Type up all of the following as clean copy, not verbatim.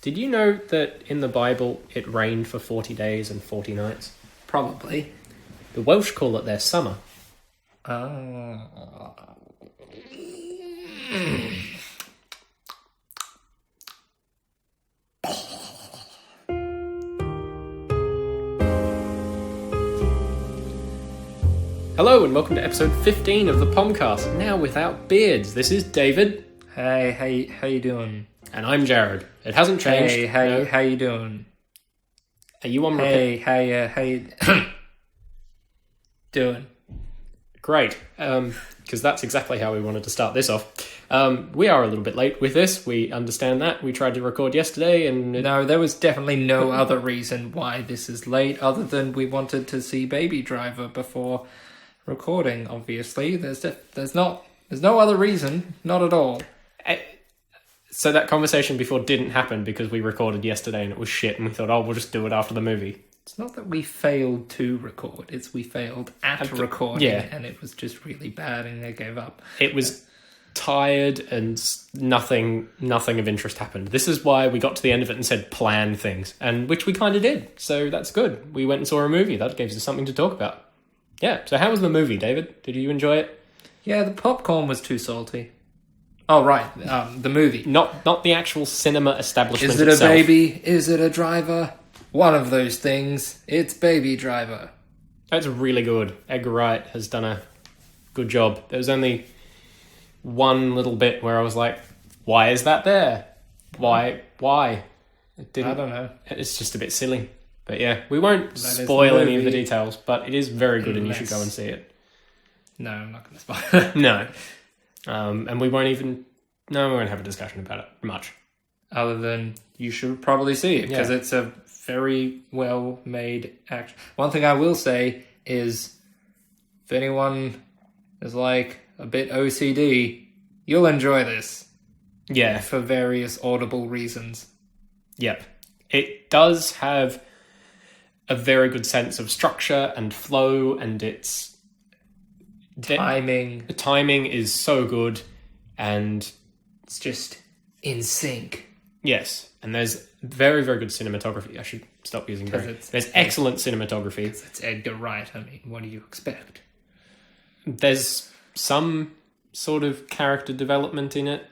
Did you know that in the Bible it rained for 40 days and 40 nights? Probably. The Welsh call it their summer. Hello and welcome to episode 15 of the Pomcast, now without beards. This is David. Hey, how you doing? And I'm Jared. It hasn't changed. Hey, how you doing? Are you on Hey, how you doing? Great, because that's exactly how we wanted to start this off. We are a little bit late with this. We understand that. We tried to record yesterday and... No, there was definitely no other reason why this is late other than we wanted to see Baby Driver before recording, obviously. There's no other reason, not at all. So that conversation before didn't happen because we recorded yesterday and it was shit and we thought, we'll just do it after the movie. It's not that we failed to record, it's we failed at recording, and it was just really bad and they gave up. It was tired and nothing of interest happened. This is why we got to the end of it and said plan things, and which we kind of did, so that's good. We went and saw a movie, that gives us something to talk about. Yeah, so how was the movie, David? Did you enjoy it? Yeah, the popcorn was too salty. Oh, right, the movie. Not the actual cinema establishment itself. Is it itself. a baby? Is it a driver? One of those things. It's Baby Driver. That's really good. Edgar Wright has done a good job. There was only one little bit where I was like, why is that there? Why? It didn't, I don't know. It's just a bit silly. But yeah, we won't spoil any of the details, but it is very good and you should go and see it. No, I'm not going to spoil it. No. And we won't have a discussion about it much. Other than you should probably see it, because it's a very well-made action. One thing I will say is, if anyone is like a bit OCD, you'll enjoy this. Yeah. For various audible reasons. Yep. It does have a very good sense of structure and flow, and its timing. The timing is so good, and it's just in sync. Yes, and there's very, very good cinematography. I should stop using very. There's excellent cinematography. It's Edgar Wright. I mean, what do you expect? There's some sort of character development in it.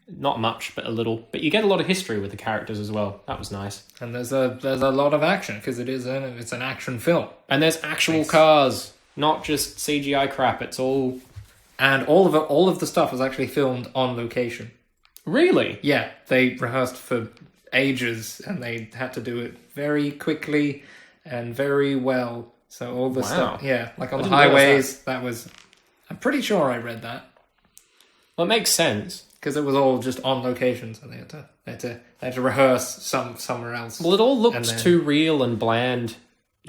Not much, but a little. But you get a lot of history with the characters as well. That was nice. And there's a lot of action, because it's an action film. And there's actual cars, not just CGI crap. It's all... And all of the stuff was actually filmed on location. Really? Yeah, they rehearsed for ages, and they had to do it very quickly and very well. So all the stuff, like on the highways, that was... I'm pretty sure I read that. Well, it makes sense. Because it was all just on location, so they had to rehearse somewhere else. Well, it all looked too real and bland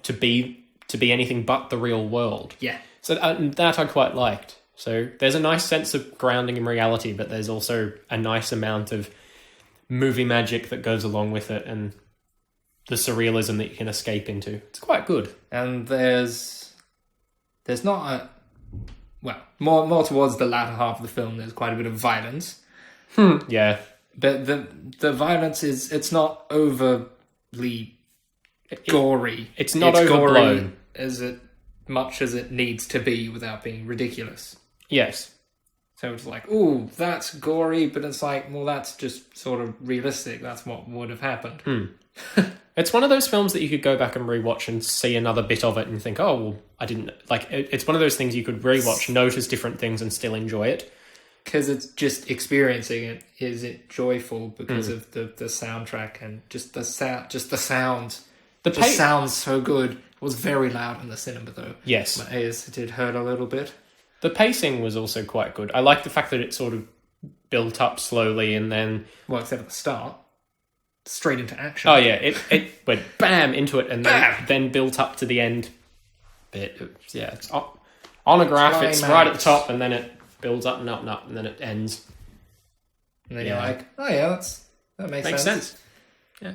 to be anything but the real world. Yeah. So that I quite liked. So there's a nice sense of grounding in reality, but there's also a nice amount of movie magic that goes along with it, and the surrealism that you can escape into. It's quite good. And there's not a... Well, more towards the latter half of the film, there's quite a bit of violence. Yeah. But the violence it's not overly gory. It's not overblown. Gory as much as it needs to be without being ridiculous. Yes. So it's like, ooh, that's gory, but it's like, well, that's just sort of realistic. That's what would have happened. It's one of those films that you could go back and rewatch and see another bit of it and think, oh, well, I didn't... Like, it's one of those things you could rewatch, notice different things and still enjoy it. Because it's just experiencing it. Is it joyful because of the soundtrack and just the sounds? It just sounds so good. It was very loud in the cinema, though. Yes. My ears did hurt a little bit. The pacing was also quite good. I like the fact that it sort of built up slowly and then... Well, except at the start. Straight into action. Oh, yeah. It went bam into it and then built up to the end bit. It's on a graph. It's right at the top and then it builds up and up and up and then it ends. And then you're like, oh, yeah, that makes sense. Yeah.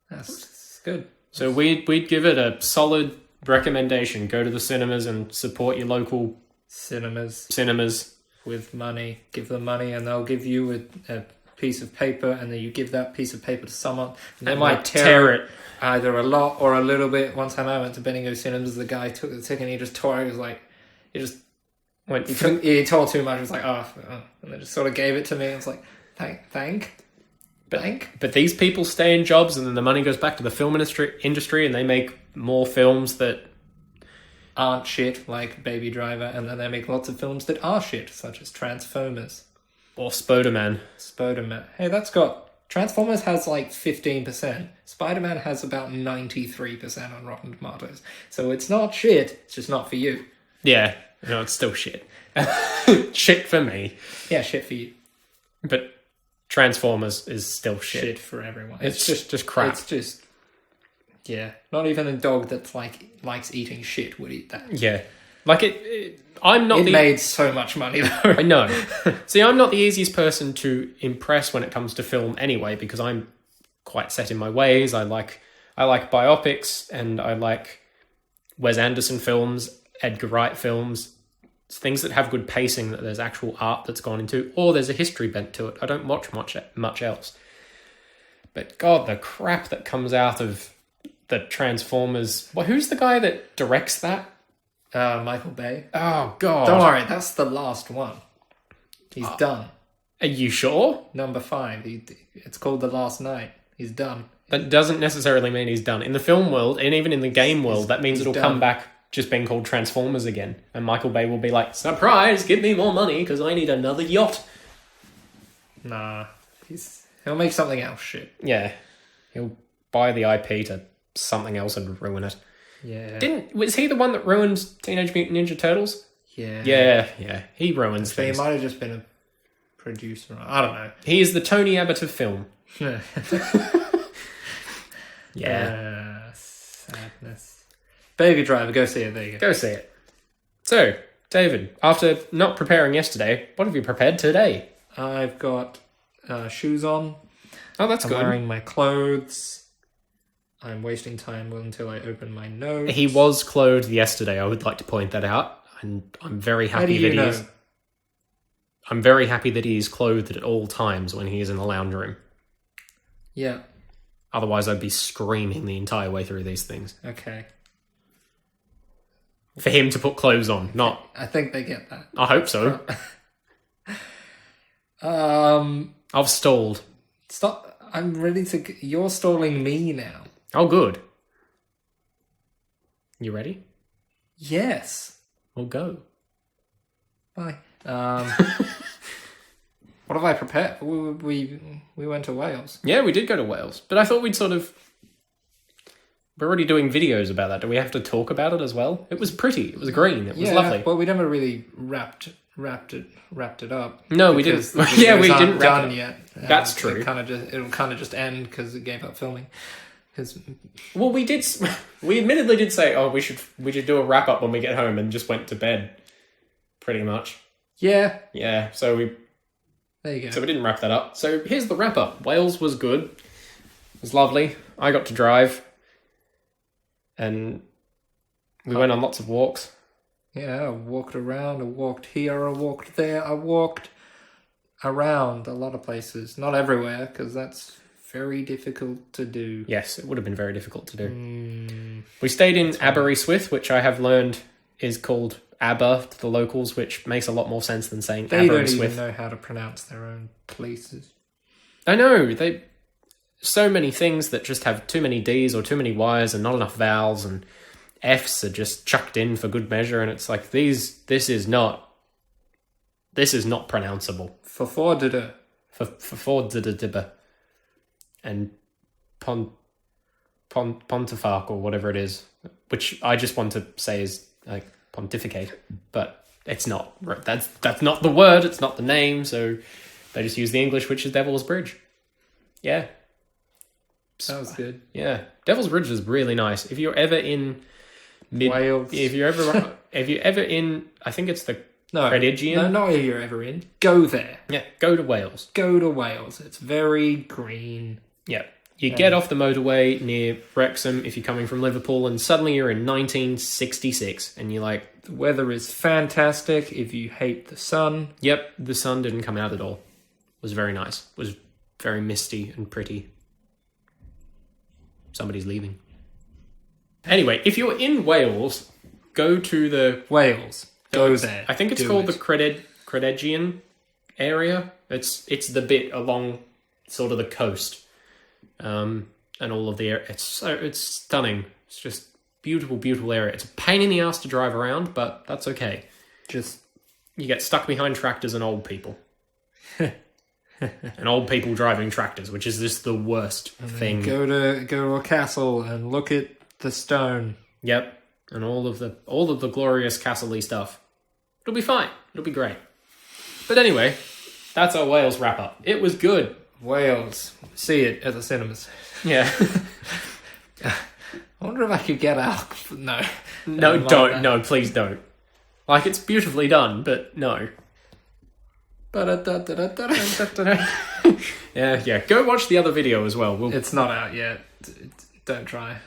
That's good. So we'd give it a solid recommendation. Go to the cinemas and support your local cinemas with money. Give them money and they'll give you a piece of paper, and then you give that piece of paper to someone, and they And might like tear it either a lot or a little bit. One time I went to Bendigo Cinemas, the guy took the ticket and he just tore it. He was like, he just Went he tore too much. He was like, and then just sort of gave it to me. I was like, thank. But these people stay in jobs, and then the money goes back to the film industry, and they make more films that aren't shit, like Baby Driver, and then they make lots of films that are shit, such as Transformers. or Spider-Man. Hey, that's got... Transformers has like 15%. Spider-Man has about 93% on Rotten Tomatoes. So it's not shit, it's just not for you. Yeah, no, it's still shit. Shit for me. Yeah, shit for you. But Transformers is still shit. Shit for everyone. It's just crap. It's just... Yeah. Not even a dog that likes eating shit would eat that. Yeah. Like, I'm not It made so much money, though. I know. See, I'm not the easiest person to impress when it comes to film anyway, because I'm quite set in my ways. I like biopics, and I like Wes Anderson films, Edgar Wright films, things that have good pacing, that there's actual art that's gone into, or there's a history bent to it. I don't watch much else. But God, the crap that comes out of the Transformers... Well, who's the guy that directs that? Michael Bay. Oh, God. Don't worry, that's the last one. He's done. Are you sure? Number 5. It's called The Last Night. He's done. That doesn't necessarily mean he's done. In the film world, and even in the game world, that means it'll come back just being called Transformers again. And Michael Bay will be like, surprise, give me more money, because I need another yacht. Nah. He'll make something else shit. Yeah. He'll buy the IP to something else and ruin it. Yeah. Was he the one that ruined Teenage Mutant Ninja Turtles? Yeah. Yeah. He ruins So he things. might have just been a producer. I don't know. He is the Tony Abbott of film. Yeah. Sadness. Baby Driver, go see it. There you go. Go see it. So, David, after not preparing yesterday, what have you prepared today? I've got shoes on. Oh, that's I'm good. wearing my clothes. I'm wasting time until I open my notes. He was clothed yesterday, I would like to point that out. And I'm very happy How do you know? I'm very happy that he is clothed at all times when he is in the lounge room. Yeah. Otherwise, I'd be screaming the entire way through these things. Okay. For him to put clothes on, not... I think they get that. I hope so. I've stalled. Stop. I'm ready to... You're stalling me now. Oh, good. You ready? Yes. We'll go. Bye. What have I prepared? We went to Wales. Yeah, we did go to Wales. But I thought we'd sort of... We're already doing videos about that. Do we have to talk about it as well? It was pretty. It was green. It was lovely. Well, we never really wrapped it up. No, we didn't. Yeah, we didn't wrap done it yet. That's true. It'll kind of just end because it gave up filming. Well, we did. We admittedly did say, "Oh, we should do a wrap up when we get home," and just went to bed. Pretty much. Yeah. Yeah. So There you go. So we didn't wrap that up. So here's the wrap up. Wales was good. It was lovely. I got to drive, and we went on lots of walks. Yeah, I walked around. I walked here. I walked there. I walked around a lot of places. Not everywhere, because that's very difficult to do. Yes, it would have been very difficult to do. We stayed in Aberystwyth, which I have learned is called Aber to the locals, which makes a lot more sense than saying They don't Aberystwyth. even know how to pronounce their own places. I know, so many things that just have too many D's or too many Y's and not enough vowels, and F's are just chucked in for good measure, and it's like this is not pronounceable. For Fordida. For Fordida and Pontific or whatever it is, which I just want to say is like pontificate, but it's not. That's not the word. It's not the name. So they just use the English, which is Devil's Bridge. Yeah, That was good. yeah. Devil's Bridge is really nice. If you're ever in Wales. if you're ever in, I think it's the Credigion. No, not if you're ever in. Go there. Yeah, go to Wales. Go to Wales. It's very green. Yeah. You get off the motorway near Wrexham if you're coming from Liverpool, and suddenly you're in 1966, and you're like... The weather is fantastic if you hate the sun. Yep, the sun didn't come out at all. It was very nice. It was very misty and pretty. Somebody's leaving. Anyway, if you're in Wales, go to the... Wales. Go there. I think it's called the Credegian area. It's the bit along sort of the coast. And all of the area. It's stunning. It's just beautiful, beautiful area. It's a pain in the ass to drive around, but that's okay. Just... You get stuck behind tractors and old people. And old people driving tractors, which is just the worst thing. Go to a castle and look at the stone. Yep. And all of the glorious castle-y stuff. It'll be fine. It'll be great. But anyway, that's our Wales wrap-up. It was good. Wales. See it at the cinemas. Yeah. I wonder if I could get out. No. No, don't. No, please don't. Like, it's beautifully done, but no. Yeah. Go watch the other video as well. It's not out yet. Don't try.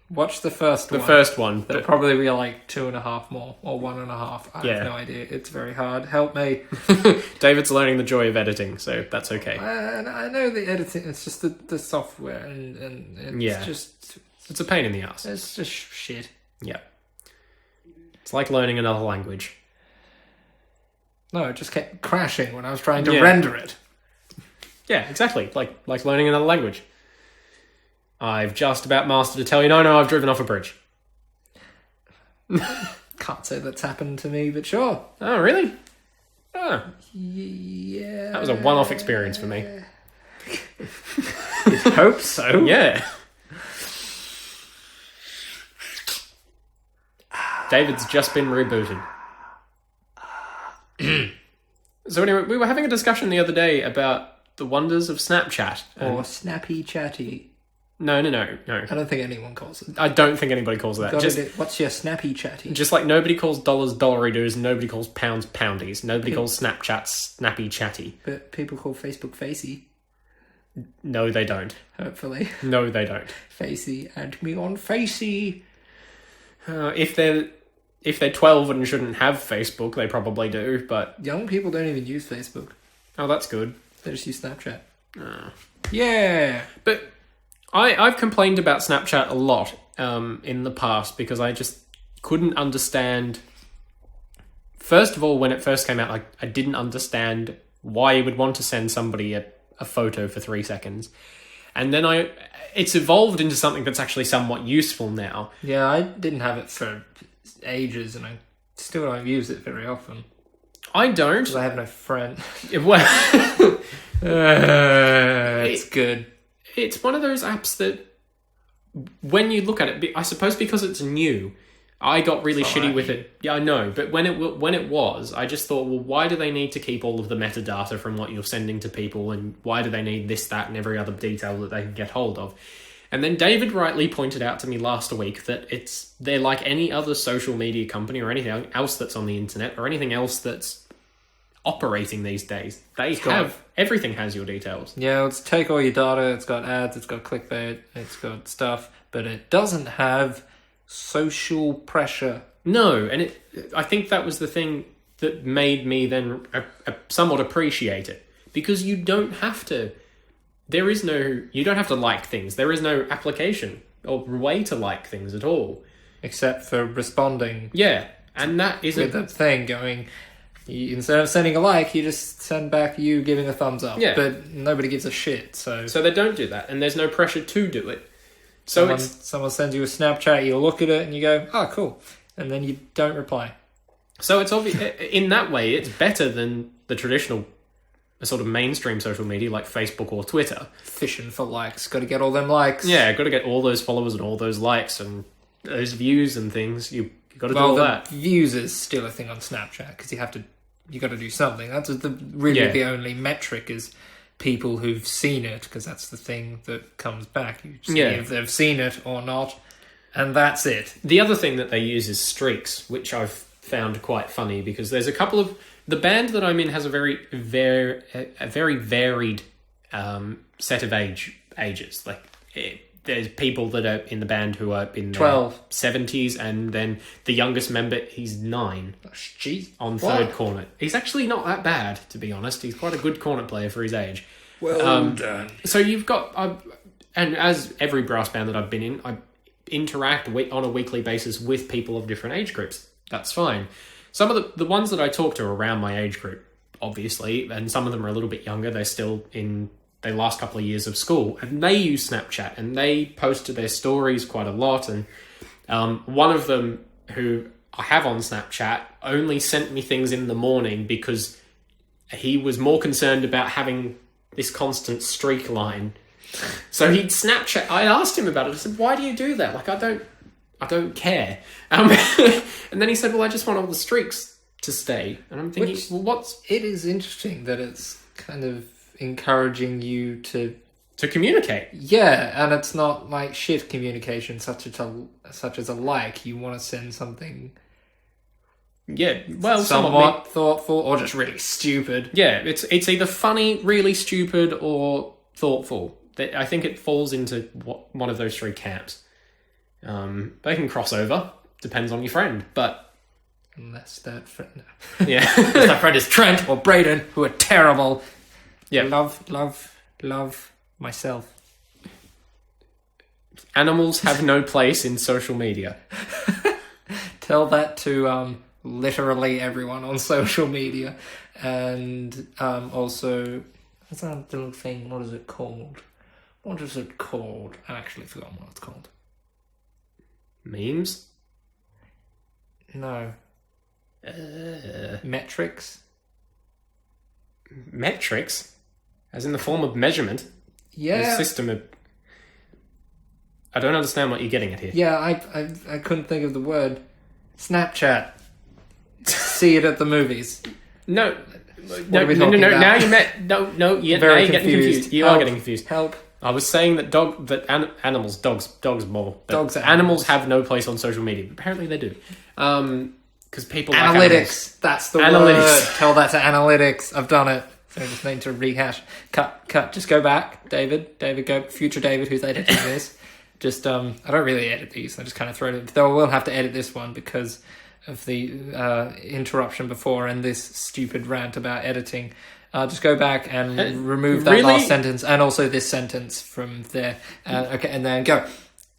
Watch the first one. The first one. There'll probably be like 2.5 more, or 1.5. I have no idea. It's very hard. Help me. David's learning the joy of editing, so that's okay. I know the editing. It's just the software, and it's just... It's a pain in the ass. It's just shit. Yeah. It's like learning another language. No, it just kept crashing when I was trying to render it. Yeah, exactly. Like learning another language. I've just about mastered to tell you, no, I've driven off a bridge. Can't say that's happened to me, but sure. Oh, really? Oh. Yeah. That was a one-off experience for me. I hope so. Yeah. David's just been rebooted. So anyway, we were having a discussion the other day about the wonders of Snapchat. Or Snappy Chatty. No. I don't think anyone calls it. I don't think anybody calls it that. What's your Snappy Chatty? Just like nobody calls dollars dollary-doos, nobody calls pounds poundies, nobody calls Snapchat snappy chatty. But people call Facebook Facey. No, they don't. Hopefully. No, they don't. Facey, add me on Facey. If they're 12 and shouldn't have Facebook, they probably do, but... Young people don't even use Facebook. Oh, that's good. They just use Snapchat. Oh. Yeah! But I've complained about Snapchat a lot in the past because I just couldn't understand... First of all, when it first came out, I didn't understand why you would want to send somebody a photo for 3 seconds. And then it's evolved into something that's actually somewhat useful now. Yeah, I didn't have it for ages, and I still don't use it very often. I don't. Because I have no friend. Well, it's good. It's one of those apps that, when you look at it, I suppose because it's new, I got really shitty with it. Yeah, I know. But when it was, I just thought, well, why do they need to keep all of the metadata from what you're sending to people, and why do they need this, that, and every other detail that they can get hold of? And then David rightly pointed out to me last week that they're like any other social media company or anything else that's on the internet or anything else that's operating these days. Everything has your details. Yeah, let's take all your data. It's got ads, it's got clickbait, it's got stuff, but it doesn't have social pressure. No, and I think that was the thing that made me then somewhat appreciate it, because you don't have to. You don't have to like things. There is no application or way to like things at all. Except for responding. Yeah, and that isn't... With the thing going, instead of sending a like, you just send back you giving a thumbs up. Yeah. But nobody gives a shit, so... So they don't do that, and there's no pressure to do it. So someone sends you a Snapchat, you look at it, and you go, oh, cool. And then you don't reply. So it's obvious... In that way, it's better than the traditional... a sort of mainstream social media like Facebook or Twitter. Fishing for likes. Got to get all them likes. Yeah, got to get all those followers and all those likes and those views and things. You got to do all that. Views is still a thing on Snapchat because you got to do something. That's the only metric is people who've seen it, because that's the thing that comes back. You see if they've seen it or not, and that's it. The other thing that they use is streaks, which I've found quite funny because there's a couple of... The band that I'm in has a very varied set of ages. Like, there's people that are in the band who are in their 70s, and then the youngest member, he's 9. Jeez. On third cornet. He's actually not that bad, to be honest. He's quite a good cornet player for his age. Well done. So you've got, and as every brass band that I've been in, I interact on a weekly basis with people of different age groups. That's fine. Some of the ones that I talk to are around my age group, obviously, and some of them are a little bit younger. They're still in their last couple of years of school, and they use Snapchat, and they post to their stories quite a lot. And one of them, who I have on Snapchat, only sent me things in the morning because he was more concerned about having this constant streak line. So he'd Snapchat. I asked him about it. I said, "Why do you do that? Like, I don't care." And then he said, "Well, I just want all the streaks to stay." And I'm thinking, It is interesting that it's kind of encouraging you to communicate. Yeah, and it's not like shit communication, such as a like. You want to send something. Yeah, well, somewhat thoughtful or just really stupid. Yeah, it's either funny, really stupid, or thoughtful. I think it falls into one of those three camps. They can cross over, depends on your friend, but unless that friend, yeah, unless that friend is Trent or Brayden, who are terrible. Yeah, love myself. Animals have no place in social media. Tell that to literally everyone on social media, and also what's that little thing? What is it called? What is it called? I've actually forgotten what it's called. Memes? No. Metrics? Metrics? As in the form of measurement? Yeah. The system of... I don't understand what you're getting at here. Yeah, I couldn't think of the word. Snapchat. See it at the movies. No. No. Now you met... No, now you're getting confused. You are getting confused. Help. I was saying that animals, dogs more. Animals have no place on social media. But apparently they do. Because people analytics. Like that's the word. Tell that to analytics. I've done it. So I just need to rehash. Cut. Just go back, David. Go. Future David, who's editing this. Just I don't really edit these. I just kind of throw it. Though I will have to edit this one because of the interruption before and this stupid rant about editing. Just go back and remove that last sentence and also this sentence from there. Okay, and then go.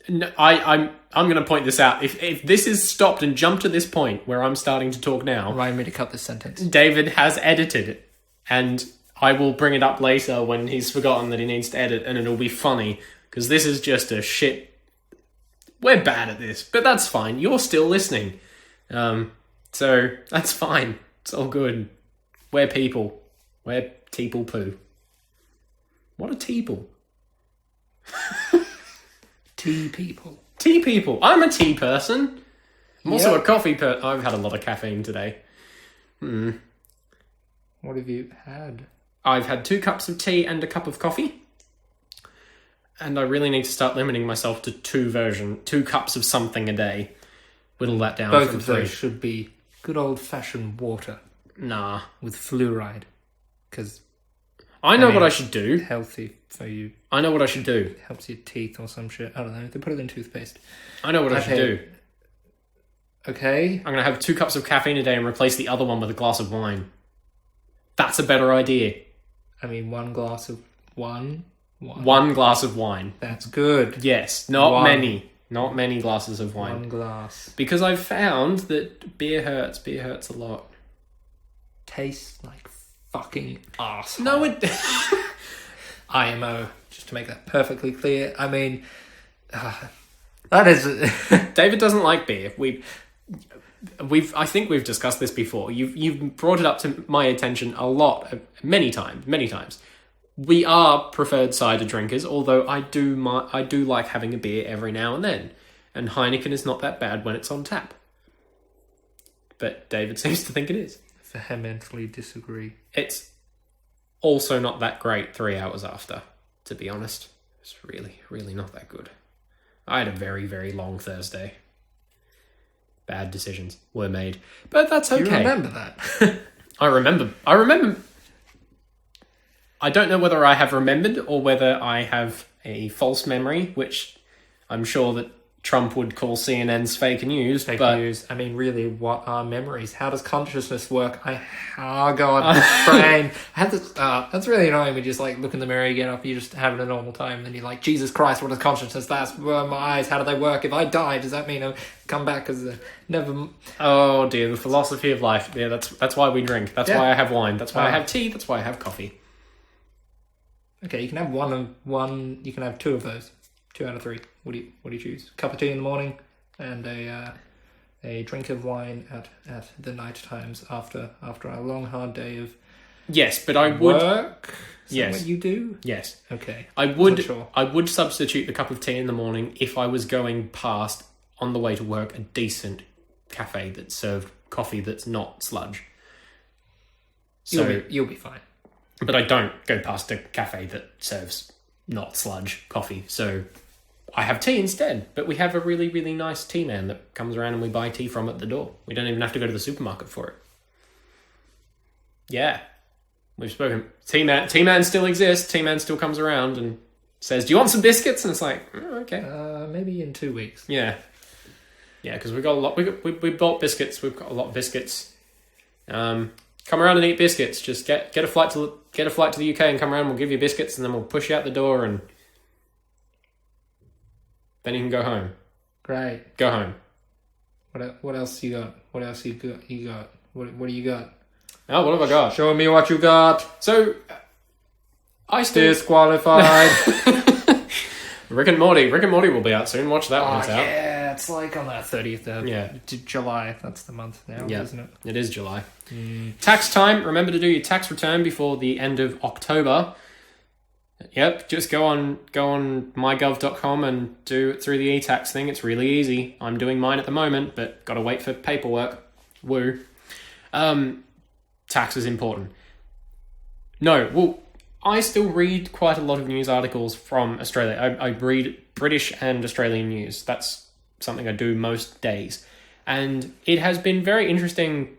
No, I'm going to point this out. If this is stopped and jumped to this point where I'm starting to talk now, remind me to cut this sentence. David has edited it, and I will bring it up later when he's forgotten that he needs to edit, and it'll be funny because this is just a shit. We're bad at this, but that's fine. You're still listening, so that's fine. It's all good. We're people. We're teeple poo. What are teeple? Tea people. Tea people. I'm a tea person. I'm also a coffee person. I've had a lot of caffeine today. What have you had? I've had 2 cups of tea and a cup of coffee. And I really need to start limiting myself to 2 cups of something a day. Whittle that down Both from of 3. those should be good old-fashioned water. Nah. With fluoride. Because I know what I should do. Healthy for you. I know what I should do. Helps your teeth or some shit. I don't know. They put it in toothpaste. I know what I should do. Okay. I'm going to have 2 cups of caffeine a day and replace the other one with a glass of wine. That's a better idea. I mean, 1 glass of wine. 1 glass of wine. That's good. Yes. Not many. Not many glasses of wine. 1 glass. Because I've found that beer hurts. Beer hurts a lot. Tastes like fucking arsehole. No, it... IMO, just to make that perfectly clear. I mean, that is... David doesn't like beer. I think we've discussed this before. You've brought it up to my attention a lot, many times. We are preferred cider drinkers, although I do like having a beer every now and then. And Heineken is not that bad when it's on tap. But David seems to think it is. Vehemently disagree. It's also not that great 3 hours after, to be honest. It's really, really not that good. I had a very, very long Thursday. Bad decisions were made. But that's okay. You remember that? I remember. I don't know whether I have remembered or whether I have a false memory, which I'm sure that Trump would call CNN's fake news. Fake but news. I mean, really, what are memories? How does consciousness work? Oh god, brain. I had this. That's really annoying. We just like look in the mirror, you get up, you just having a normal time, and then you're like, Jesus Christ, what is consciousness? That's my eyes. How do they work? If I die, does that mean I come back as a never? Oh dear, the philosophy of life. Yeah, that's why we drink. That's why I have wine. That's why I have tea. That's why I have coffee. Okay, you can have one. You can have two of those. 2 out of 3. What do you choose? Cup of tea in the morning, and a drink of wine at the night times after a long hard day of yes, but I would work. Is yes, that what you do? Yes, okay. I would. Sure. I would substitute the cup of tea in the morning if I was going past on the way to work a decent cafe that served coffee that's not sludge. So You'll be fine. But I don't go past a cafe that serves not sludge coffee, so I have tea instead. But we have a really, really nice tea man that comes around and we buy tea from at the door. We don't even have to go to the supermarket for it. Yeah, we've spoken. Tea man still exists. Tea man still comes around and says, "Do you want some biscuits?" And it's like, okay, maybe in 2 weeks. Yeah, because we got a lot. We bought biscuits. We've got a lot of biscuits. Come around and eat biscuits. Just get a flight to the UK and come around. We'll give you biscuits and then we'll push you out the door and then you can go home. Great. Go home. What else you got? What else you got? What do you got? Oh, what have I got? Show me what you got. So, I still disqualified. Rick and Morty will be out soon. Watch that one. Yeah, it's like on the 30th of July. That's the month now, isn't it? It is July. Tax time. Remember to do your tax return before the end of October. Yep, just go on mygov.com and do it through the e-tax thing. It's really easy. I'm doing mine at the moment, but got to wait for paperwork. Woo. Tax is important. No, well, I still read quite a lot of news articles from Australia. I read British and Australian news. That's something I do most days. And it has been very interesting.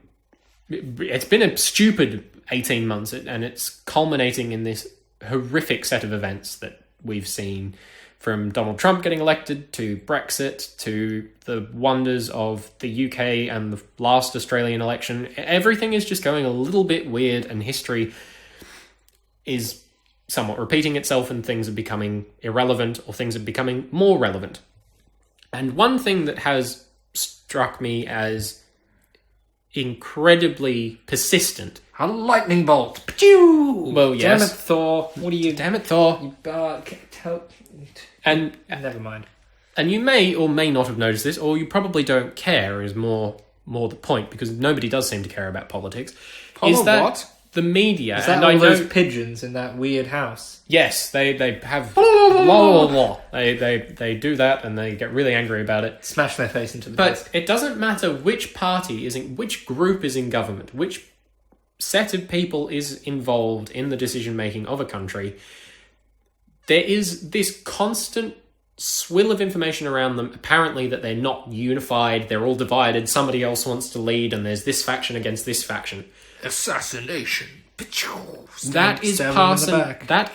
It's been a stupid 18 months, and it's culminating in this horrific set of events that we've seen, from Donald Trump getting elected to Brexit to the wonders of the UK and the last Australian election. Everything is just going a little bit weird, and history is somewhat repeating itself, and things are becoming irrelevant, or things are becoming more relevant. And one thing that has struck me as incredibly persistent. A lightning bolt. Pew! Well, yes. Damn it, Thor. What are you... Damn it, Thor. And never mind. And you may or may not have noticed this, or you probably don't care, is more the point, because nobody does seem to care about politics. Is that what? The media... Is that all those pigeons in that weird house? Yes, they have... blah, blah, blah. They do that, and they get really angry about it. Smash their face into the desk. But it doesn't matter which party is in... which group is in government, which set of people is involved in the decision-making of a country. There is this constant swill of information around them, apparently, that they're not unified, they're all divided, somebody else wants to lead, and there's this faction against this faction. Assassination. That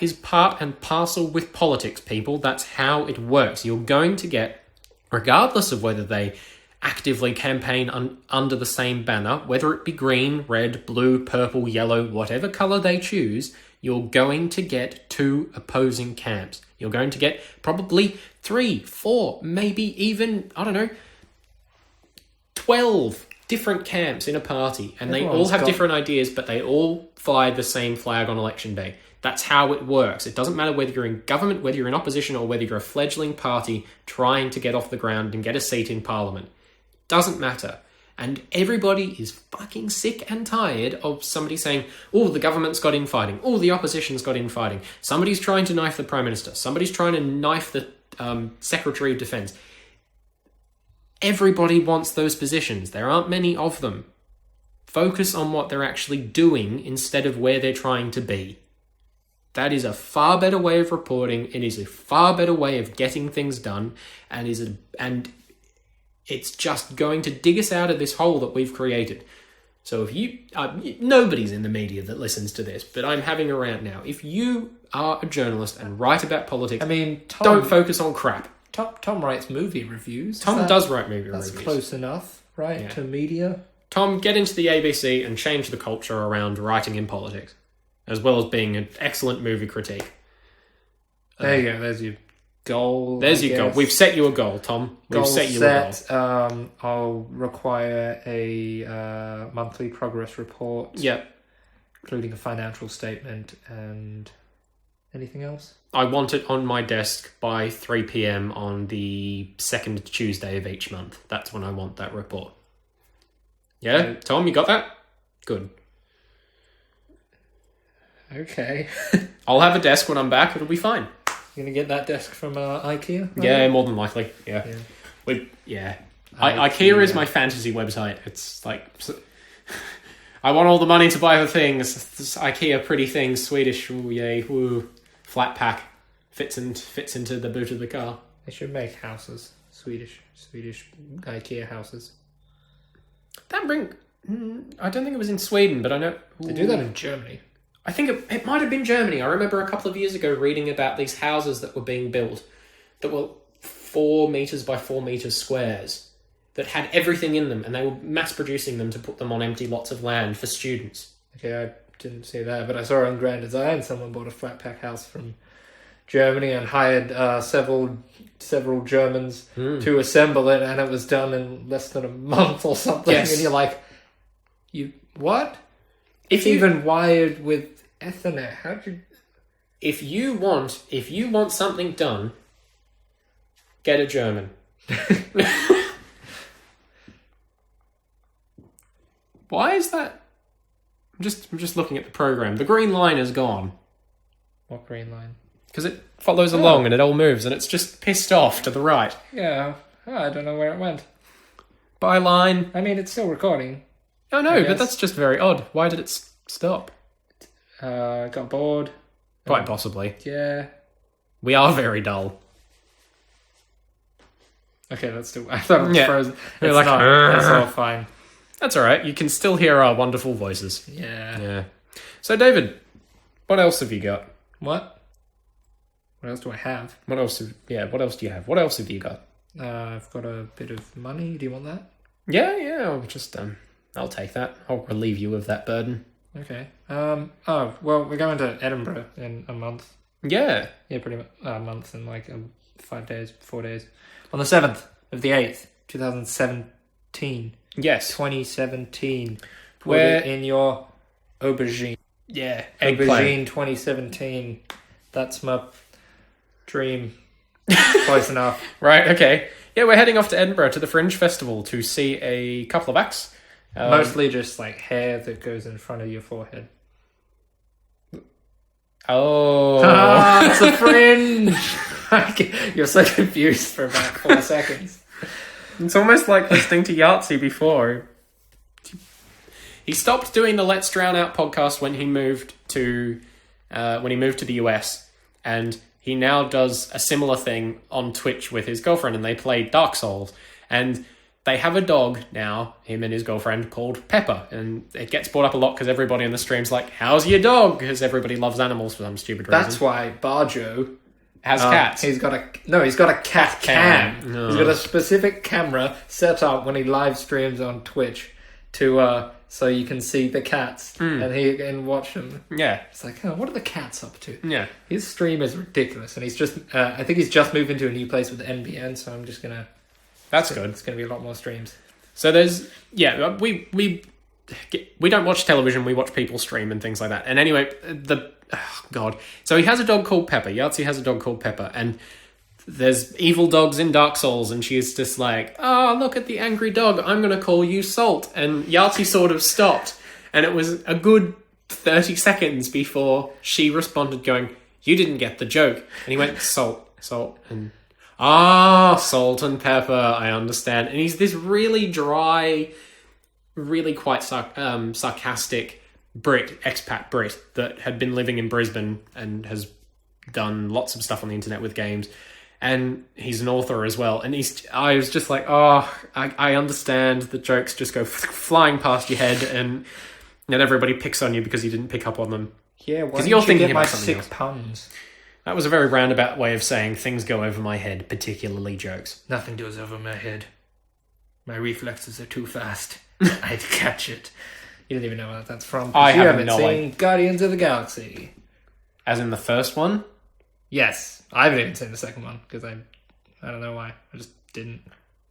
is part and parcel with politics, people. That's how it works. You're going to get, regardless of whether they actively campaign under the same banner, whether it be green, red, blue, purple, yellow, whatever colour they choose, you're going to get 2 opposing camps. You're going to get probably 3, 4, maybe even, 12 different camps in a party, and they all have different ideas, but they all fly the same flag on election day. That's how it works. It doesn't matter whether you're in government, whether you're in opposition, or whether you're a fledgling party trying to get off the ground and get a seat in parliament. Doesn't matter. And everybody is fucking sick and tired of somebody saying, oh, the government's got infighting. Oh, the opposition's got infighting. Somebody's trying to knife the Prime Minister. Somebody's trying to knife the Secretary of Defence. Everybody wants those positions. There aren't many of them. Focus on what they're actually doing instead of where they're trying to be. That is a far better way of reporting. It is a far better way of getting things done, and it's just going to dig us out of this hole that we've created. So if you... nobody's in the media that listens to this, but I'm having a rant now. If you are a journalist and write about politics, Tom, don't focus on crap. Tom writes movie reviews. Tom does write movie That's reviews. close enough, right? Yeah. To media. Tom, get into the ABC and change the culture around writing in politics, as well as being an excellent movie critique. There you go. There's your goal. There's your goal. We've set you a goal, Tom. We've set you a goal. I'll require a monthly progress report. Yep. Including a financial statement and anything else. I want it on my desk by 3 p.m. on the second Tuesday of each month. That's when I want that report. Yeah? Tom, you got that? Good. Okay. I'll have a desk when I'm back. It'll be fine. You're going to get that desk from IKEA? Right? Yeah, more than likely. Yeah. IKEA is my fantasy website. It's like... I want all the money to buy the things. This IKEA pretty things. Swedish. Ooh, yay. Woo. Flat pack. Fits into the boot of the car. They should make houses. Swedish IKEA houses. I don't think it was in Sweden, but I know... They do that in Germany. I think it might have been Germany. I remember a couple of years ago reading about these houses that were being built that were 4 meters by 4 meters squares that had everything in them, and they were mass producing them to put them on empty lots of land for students. Okay, I didn't see that, but I saw on Grand Design someone bought a flat pack house from Germany and hired several Germans to assemble it, and it was done in less than a month or something. Yes. And you're like, what? It's even wired with Ethernet. How'd you... If you want something done, get a German. Why is that? I'm just looking at the program. The green line is gone. What green line? Because it follows along and it all moves, and it's just pissed off to the right. Yeah, I don't know where it went. Byline. I mean, it's still recording. Oh no, but that's just very odd. Why did it stop? Got bored. Quite possibly. Yeah. We are very dull. Okay, that's still... I thought it was frozen. It's like, not. It's all fine. That's alright. You can still hear our wonderful voices. Yeah. So, David, what else have you got? What else do I have? What else do you have? What else have you got? I've got a bit of money. Do you want that? Yeah, I'll take that. I'll relieve you of that burden. Okay. Well, we're going to Edinburgh in a month. Yeah. Yeah, pretty much a month and like 4 days. On the 7th of the 8th, 2017. Yes. 2017. Put Where... it in your aubergine. Yeah. Aubergine 2017. That's my dream. Close enough. Right, okay. Yeah, we're heading off to Edinburgh to the Fringe Festival to see a couple of acts. Mostly just like hair that goes in front of your forehead. Oh. It's a Fringe! You're so confused for about 4 seconds. It's almost like listening to Yahtzee before. He stopped doing the Let's Drown Out podcast when he moved to the US, and he now does a similar thing on Twitch with his girlfriend, and they play Dark Souls. And they have a dog now, him and his girlfriend, called Pepper, and it gets brought up a lot because everybody in the stream's like, "How's your dog?" Because everybody loves animals for some stupid reason. That's why Barjo has cats. He's got a cat cam. No. He's got a specific camera set up when he live streams on Twitch to so you can see the cats and he can watch them. Yeah. It's like, oh, what are the cats up to? Yeah. His stream is ridiculous, and he's just I think he's just moved into a new place with NBN, so I'm just gonna... That's good. It's gonna be a lot more streams. So there's... Yeah, we don't watch television, we watch people stream and things like that. And anyway, oh, God. So he has a dog called Pepper. Yahtzee has a dog called Pepper. And there's evil dogs in Dark Souls. And she's just like, "Oh, look at the angry dog. I'm going to call you Salt." And Yahtzee sort of stopped. And it was a good 30 seconds before she responded going, "You didn't get the joke." And he went, "Salt, Salt." And, Salt and Pepper. I understand. And he's this really dry, really quite sarcastic expat Brit that had been living in Brisbane and has done lots of stuff on the internet with games, and he's an author as well. And I was just like, I understand the jokes just go flying past your head, and then everybody picks on you because you didn't pick up on them. Yeah, why you're didn't you thinking get my about something 6 puns? That was a very roundabout way of saying things go over my head, particularly jokes. Nothing goes over my head. My reflexes are too fast. I'd catch it. You don't even know what that's from. I you haven't haven't seen Guardians of the Galaxy. As in the first one? Yes. I haven't even seen the second one, because I don't know why. I just didn't.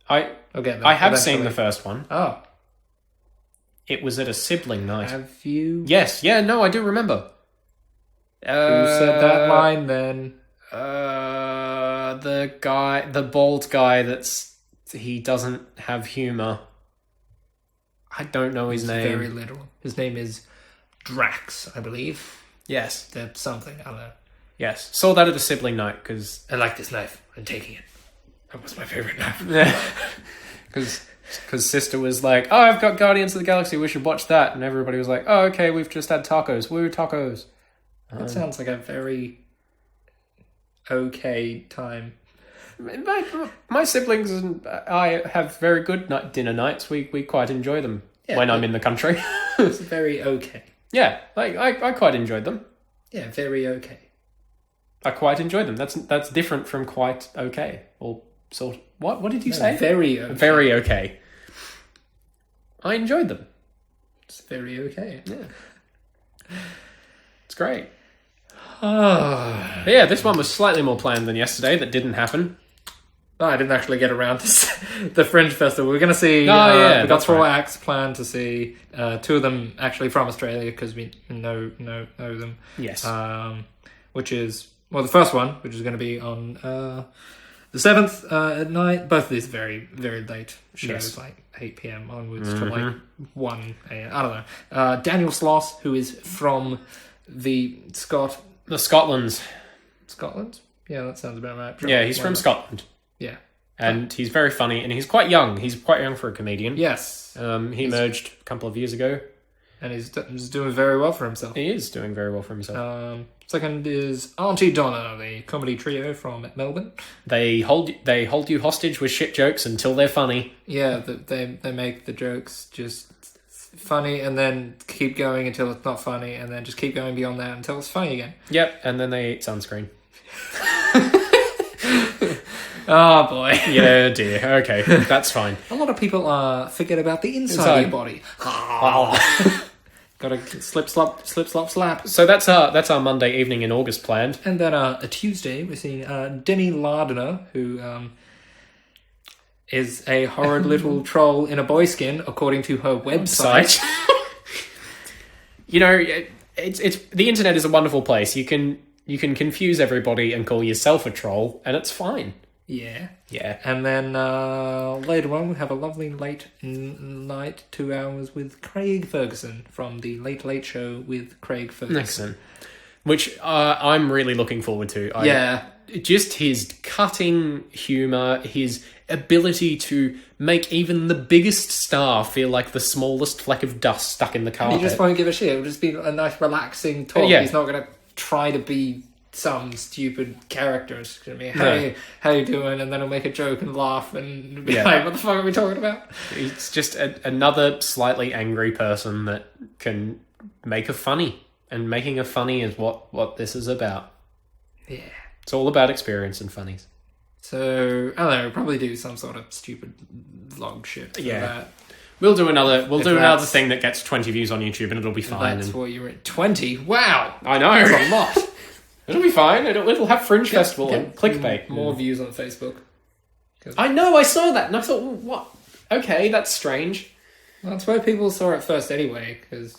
I have seen the first one. Oh. It was at a sibling night. Have you? Yes. Yeah, no, I do remember. Who said that line then? The bald guy he doesn't have humour. I don't know his name. Very literal. His name is Drax, I believe. Yes. That's something, I don't know. Yes. Saw that at a sibling night, because... I like this knife. I'm taking it. That was my favourite knife. Yeah. Because sister was like, oh, I've got Guardians of the Galaxy, we should watch that. And everybody was like, oh, okay, we've just had tacos. Woo, tacos. That sounds like a very okay time. My siblings and I have very good dinner nights. We quite enjoy them when I'm in the country. It's very okay. Yeah, I quite enjoyed them. Yeah, very okay. I quite enjoyed them. That's different from quite okay. Or sort of, what did you say? Very okay. Very okay. I enjoyed them. It's very okay. Yeah. It's great. Yeah, this one was slightly more planned than yesterday. That didn't happen. No, I didn't actually get around to the Fringe Festival. We're going to see... yeah, we've got 4 acts planned to see. 2 of them actually from Australia, because we know them. Yes. Which is... Well, the first one, which is going to be on the 7th at night. Both of these very, very late shows, like 8 p.m. onwards to like 1 a.m. I don't know. Daniel Sloss, who is from the Scotland. Scotland? Yeah, that sounds about right. Yeah, he's from Scotland. Yeah. And he's very funny, and he's quite young. He's quite young for a comedian. Yes. He emerged a couple of years ago. And he's doing very well for himself. He is doing very well for himself. Second is Auntie Donna, the comedy trio from Melbourne. They hold you hostage with shit jokes until they're funny. Yeah, they make the jokes just funny, and then keep going until it's not funny, and then just keep going beyond that until it's funny again. Yep, and then they eat sunscreen. Oh boy. Yeah, dear. Okay, that's fine. A lot of people forget about the inside of your body. Gotta slip, slop, slap. So that's our Monday evening in August planned. And then a Tuesday, we're seeing Demi Lardner, who is a horrid little troll in a boy skin, according to her website. You know, it's the internet is a wonderful place. You can confuse everybody and call yourself a troll, and it's fine. Yeah. Yeah. And then later on, we have a lovely late night, 2 hours with Craig Ferguson from the Late Late Show with Craig Ferguson. Excellent. Which I'm really looking forward to. Just his cutting humour, his ability to make even the biggest star feel like the smallest fleck of dust stuck in the carpet. He just won't give a shit. It'll just be a nice, relaxing talk. Yeah. He's not going to try to be some stupid character. It's going to be, hey, how you doing? And then he'll make a joke and laugh and be like, what the fuck are we talking about? It's just another slightly angry person that can make a funny. And making a funny is what this is about. Yeah. It's all about experience and funnies. So, I don't know, probably do some sort of stupid vlog shit for that. We'll do another thing that gets 20 views on YouTube and it'll be fine. That's what you're at. 20? Wow! I know. That's a lot. It'll be fine. It'll have Fringe Festival and clickbait. More views on Facebook. I know, I saw that and I thought, what? Okay, that's strange. Well, that's where people saw it first anyway, because...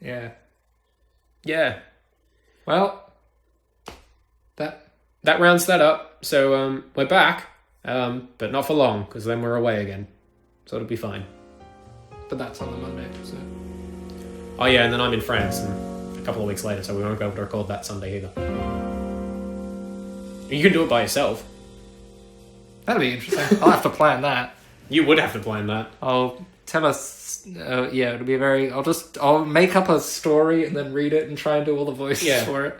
Yeah. Yeah. Well, that rounds that up. So we're back, but not for long, because then we're away again. So it'll be fine. But that's on the Monday, so... Oh yeah, and then I'm in France and a couple of weeks later, so we won't be able to record that Sunday either. You can do it by yourself. That'll be interesting. I'll have to plan that. You would have to plan that. I'll tell us... it'll be I'll make up a story and then read it and try and do all the voices for it.